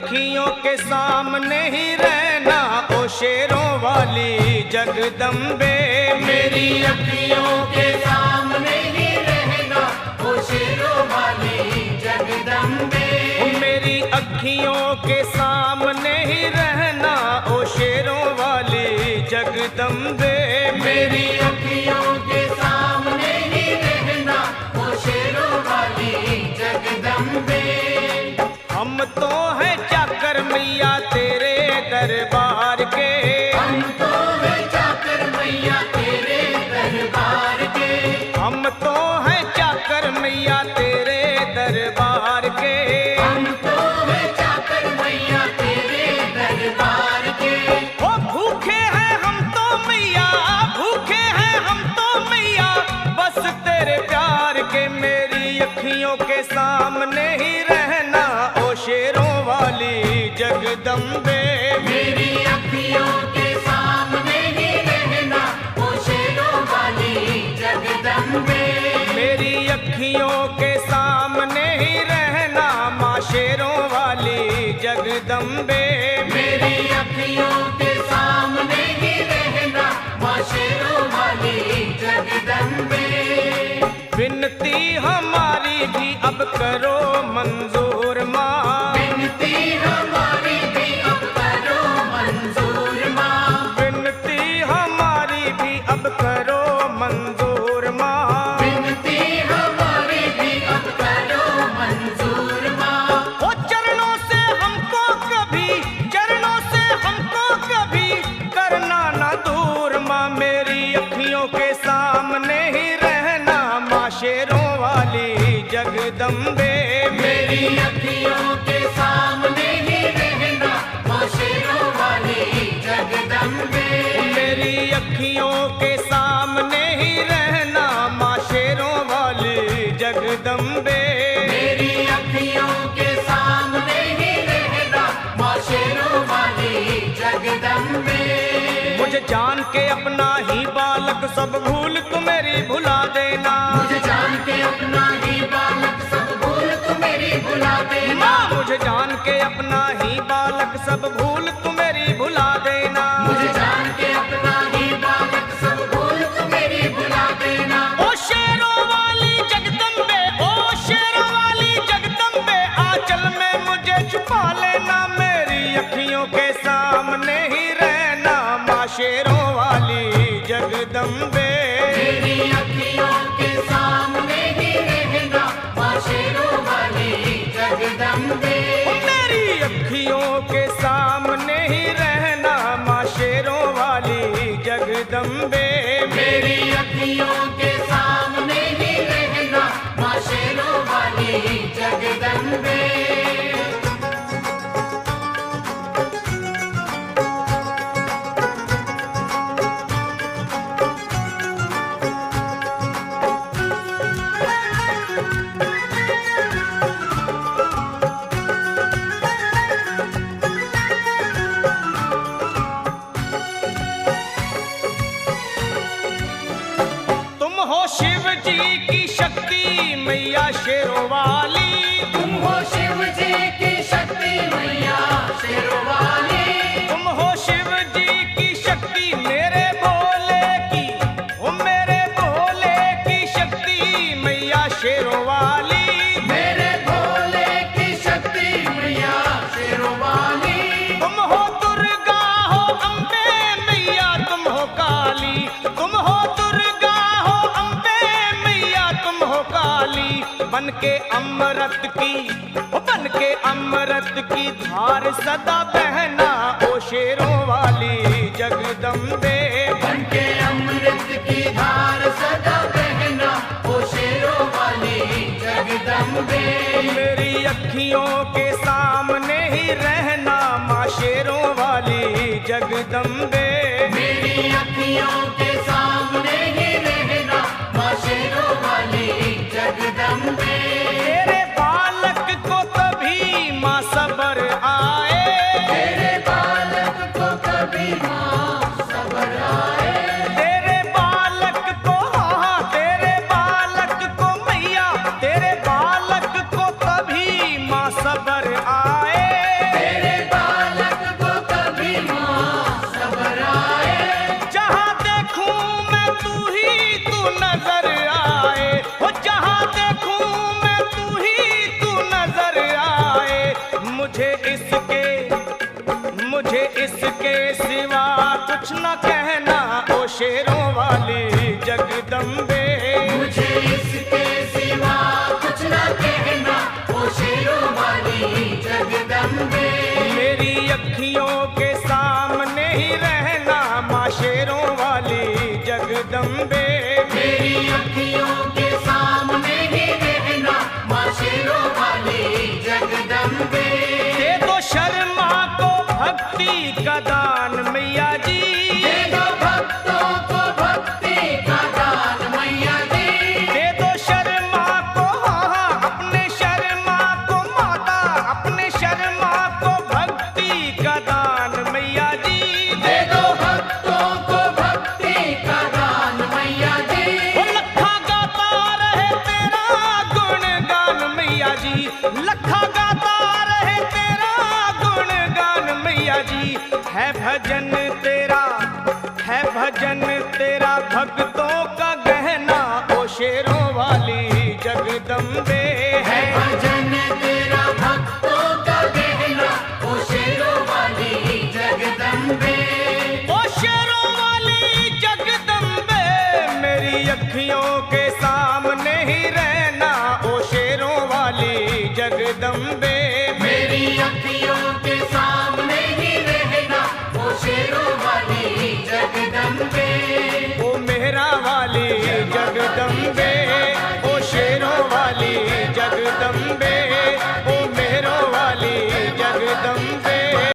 अखियों के सामने ही रहना ओ शेरों वाली जगदम्बे। मेरी अखियों के सामने ही रहना ओ शेरों वाली जगदम्बे। मेरी अखियों के सामने ही रहना ओ शेरों वाली जगदम्बे। मेरी अखियों के सामने ही रहना ओ शेरों वाली जगदम्बे। हम तो हैं चाकर मैया तेरे दरबार के। हम तो हैं चाकर मैया तेरे दरबार के। हम तो हैं चाकर मैया तेरे दरबार के। हम तो हैं चाकर मैया तेरे दरबार के। ओ भूखे हैं हम तो मैया, भूखे हैं हम तो मैया बस तेरे प्यार के। मेरी अखियों के सामने ही रहना ओ शेरों वाली जगदम्बे। मेरी अखियों के सामने ही रहना ओ शेरों वाली जगदम्बे। मेरी अखियों के सामने ही रहना माँ शेरों वाली जगदम्बे। मेरी अखियों के सामने ही रहना माँ शेरों वाली जगदम्बे। विनती हमारी भी अब करो मंजूर माँ। विनती हमारी भी अब करो मंजूर माँ। विनती हमारी भी अब करो मंजूर माँ। विनती हमारी भी अब करो मंजूर माँ। ओ चरणों से हमको कभी, चरणों से हमको कभी करना ना दूर माँ। मेरी अखियों के सामने ही रहना माँ शेरों वाली जगदम्बे। मेरी अखियों के सामने ही रहना माँ शेरों वाली जगदम्बे। मेरी अखियों के सामने ही रहना माँ शेरों वाली जगदम्बे। मेरी अखियों के सामने ही रहना माँ शेरों वाली जगदम्बे। मुझे जान के अपना ही बालक सब भूल तू मेरी भुला देना। मुझे जान के अपना ही बालक सब भूल तू मेरी भुला देना। माँ मुझे जान के अपना ही बालक सब भूल तू मेरी भुला देना। मुझे जान के अपना ही बालक सब भूल तू मेरी भुला देना। ओ शेरों वाली जगदम्बे, ओ शेरों वाली जगदम्बे आंचल में मुझे छुपा लेना। मेरी अखियों के सामने ही रहना माँ शेरों वाली जगदम्बे। मेरी अखियों के सामने ही रहना माँ शेरों वाली जगदम्बे। मेरी अखियों के सामने ही रहना माँ शेरों वाली जगदम्बे। मेरी अखियों के सामने ही रहना माँ शेरों वाली जगदम्बे। तुम हो शिव जी की शक्ति मैया शेरों वाली। तुम हो शिव जी की शक्ति मैया शेरों वाली। तुम हो शिव जी की शक्ति मेरे भोले की, ओ मेरे भोले की शक्ति मैया शेरों वाली। मेरे भोले की शक्ति मैया शेरों वाली। तुम हो दुर्गा हो अम्बे मैया तुम हो काली। तुम हो दुर्गा हो अम्बे मैया तुम हो काली। बन के अमृत की, ओ बन के अमृत की धार सदा बहना ओ शेरों वाली जगदम्बे। बन के अमृत की धार सदा बहना ओ शेरों वाली जगदम्बे। मेरी अखियों के सामने ही रहना माँ शेरों वाली जगदम्बे। मेरी अखियों के सामने ही रहना माँ शेरों वाली जगदम्बे। तेरे बालक को कभी माँ सबर आए। तेरे बालक को कभी माँ सबर आए। तेरे बालक को, हाँ तेरे बालक को मैया, तेरे बालक को कभी माँ सबर आए। अखियों के सामने ही रहना, माँ शेरों वाली जगदम्बे। दे दो शर्मा को भक्ति का दान मैया जी, दे दो भक्तों को भक्ति का दान मैया जी। दे दो शर्मा को, हाँ अपने शर्मा को माता, अपने शर्मा को भक्ति का दान मैया जी। दे दो भक्तों को भक्ति का दान मैया जी। वो लखा गाता रहे तेरा गुणगान मैया जी, लखा गाता रहे तेरा गुणगान मैया जी। है भजन तेरा, है भजन तेरा भक्तों का गहना, ओ शेरों वाली जगदम्बे है है। भजन तेरा भक्तों का गहना, ओ शेरों वाली जगदम्बे। ओ शेरों वाली जगदम्बे, मेरी अखियों के सामने ही रहना, ओ शेरों वाली जगदम्बे। मेरी अखियों के सामने ही रहना, ओ शेरों वाली जगदम्बे।